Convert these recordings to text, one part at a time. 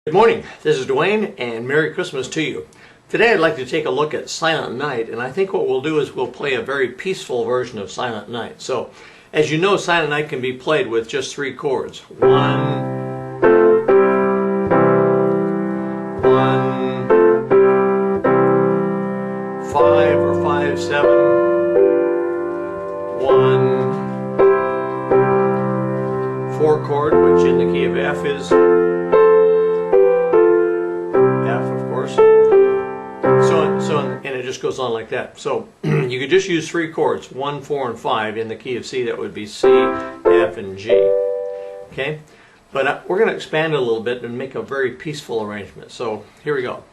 Good morning, this is Duane and Merry Christmas to you. Today I'd like to take a look at Silent Night, and I think what we'll do is we'll play a very peaceful version of Silent Night. So, as you know, Silent Night can be played with just 3 chords. 1, 5 or 5, 7, 1, 4 chord, which in the key of F is and it just goes on like that. So you could just use 3 chords, 1, 4, and 5 in the key of C. That would be C, F, and G. Okay, but we're going to expand it a little bit and make a very peaceful arrangement. So here we go.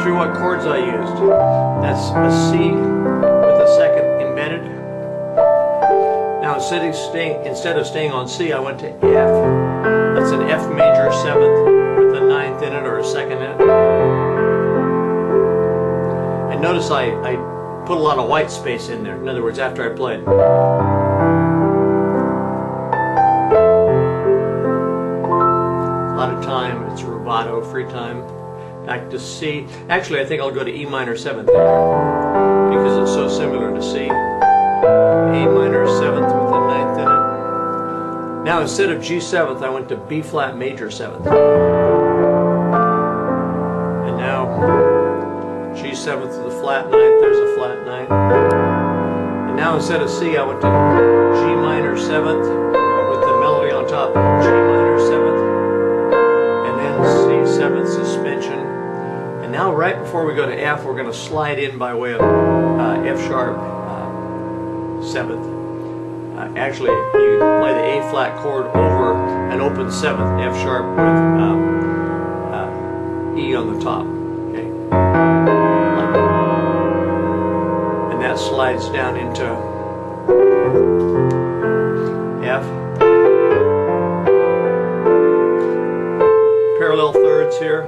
Through what chords I used. That's a C with a 2nd embedded. Now instead of staying on C, I went to F. That's an F major 7th with a 9th in it or a 2nd in it. And notice I put a lot of white space in there. In other words, after I played. A lot of time, it's rubato, free time. Back to C. Actually, I think I'll go to E minor 7th because it's so similar to C. A minor 7th with a 9th in it. Now instead of G 7th, I went to B flat major 7th. And now G 7th with a flat 9th. There's a flat 9th. And now instead of C, I went to G minor 7th with the melody on top. G minor 7th. And then C 7th suspension. Now right before we go to F, we're going to slide in by way of F sharp 7th. Actually, you play the A flat chord over an open 7th, F sharp with E on the top. Okay, and that slides down into F. Parallel thirds here.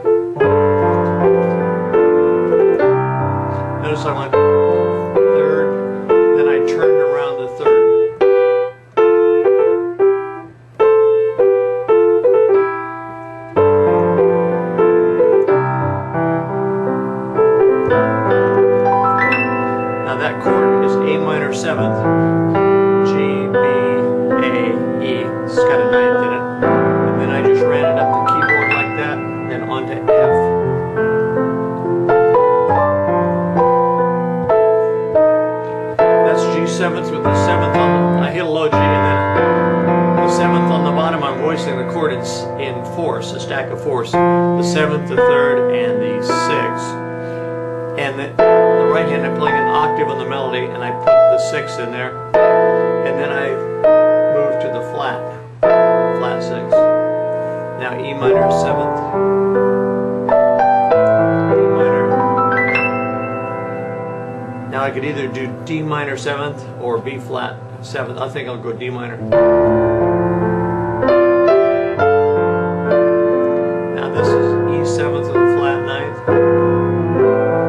Notice I went 3rd, then I turned around the 3rd. Now that chord is A minor 7th, G, B, A, E. It's got a 9th in it. And then I just ran it up the keyboard like that, then onto F. G 7th with the 7th on the, I hit a low G and then the 7th on the bottom. I'm voicing the chord in fourths, a stack of fourths. The 7th, the 3rd, and the 6th. And the right hand I'm playing an octave on the melody, and I put the 6th in there. And then I move to the flat 6. Now E minor 7th. Now I could either do D minor 7th or B flat 7th. I think I'll go D minor. Now this is E 7th with a flat 9th.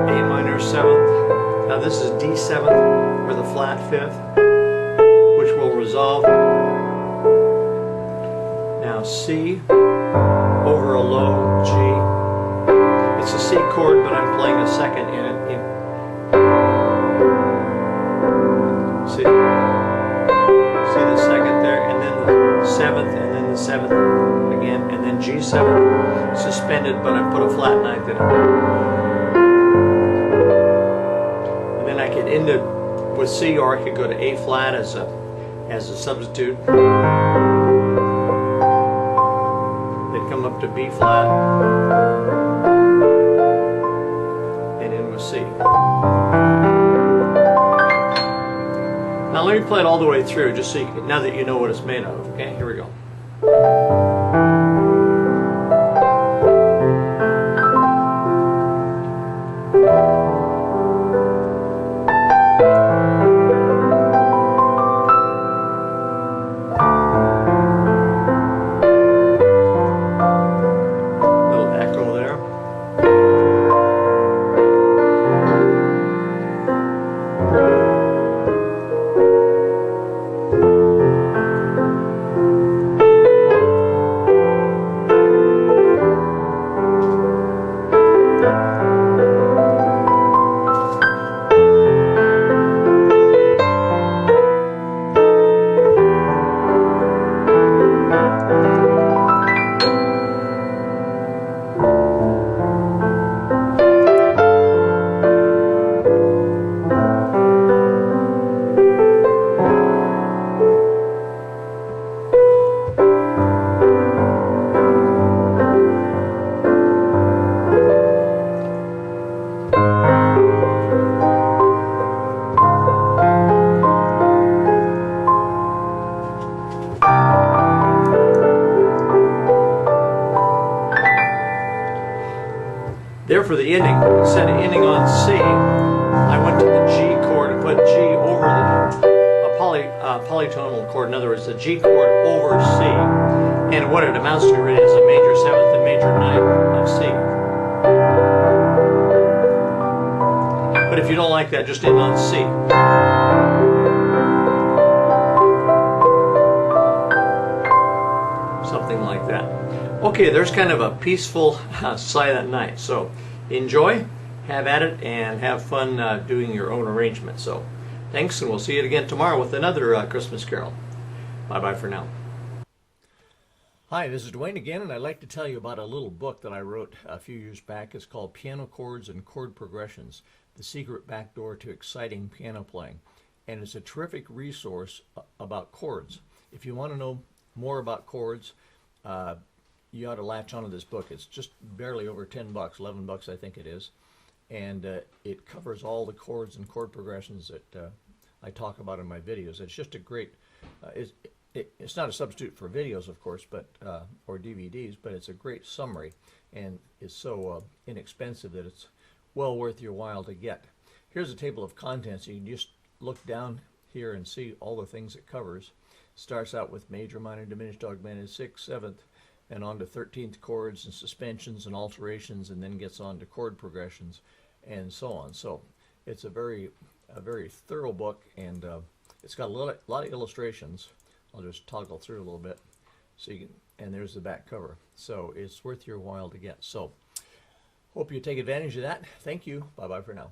A minor 7th. Now this is D 7th with a flat 5th, which will resolve. Now C over a low G. It's a C chord, but I'm playing a 2nd in it. See? 7th, and then the 7th again, and then G7 suspended, but I put a flat ninth in it. And then I could end it with C, or I could go to A flat as a substitute. Then come up to B flat, and end with C. Now let me play it all the way through, just so you can, now that you know what it's made of. Okay, here we go. Little echo there. There for the ending, instead of ending on C, I went to the G chord and put G over a polytonal chord. In other words, the G chord over C. And what it amounts to really is a major 7th and major 9th of C. But if you don't like that, just end on C. Something like that. Okay, there's kind of a peaceful silent night. So enjoy, have at it, and have fun doing your own arrangement. So thanks, and we'll see you again tomorrow with another Christmas carol. Bye-bye for now. Hi, this is Duane again, and I'd like to tell you about a little book that I wrote a few years back. It's called Piano Chords and Chord Progressions, The Secret Backdoor to Exciting Piano Playing. And it's a terrific resource about chords. If you want to know more about chords, you ought to latch onto this book. It's just barely over $10, $11 I think it is, and it covers all the chords and chord progressions that I talk about in my videos. It's just a great. It's not a substitute for videos, of course, but or DVDs, but it's a great summary, and it's so inexpensive that it's well worth your while to get. Here's a table of contents. You can just look down here and see all the things it covers. Starts out with major, minor, diminished, augmented, 6th, 7th, and on to 13th chords and suspensions and alterations, and then gets on to chord progressions and so on. So it's a very thorough book, and it's got a lot of illustrations. I'll just toggle through a little bit, so you can, and there's the back cover. So it's worth your while to get. So hope you take advantage of that. Thank you. Bye bye for now.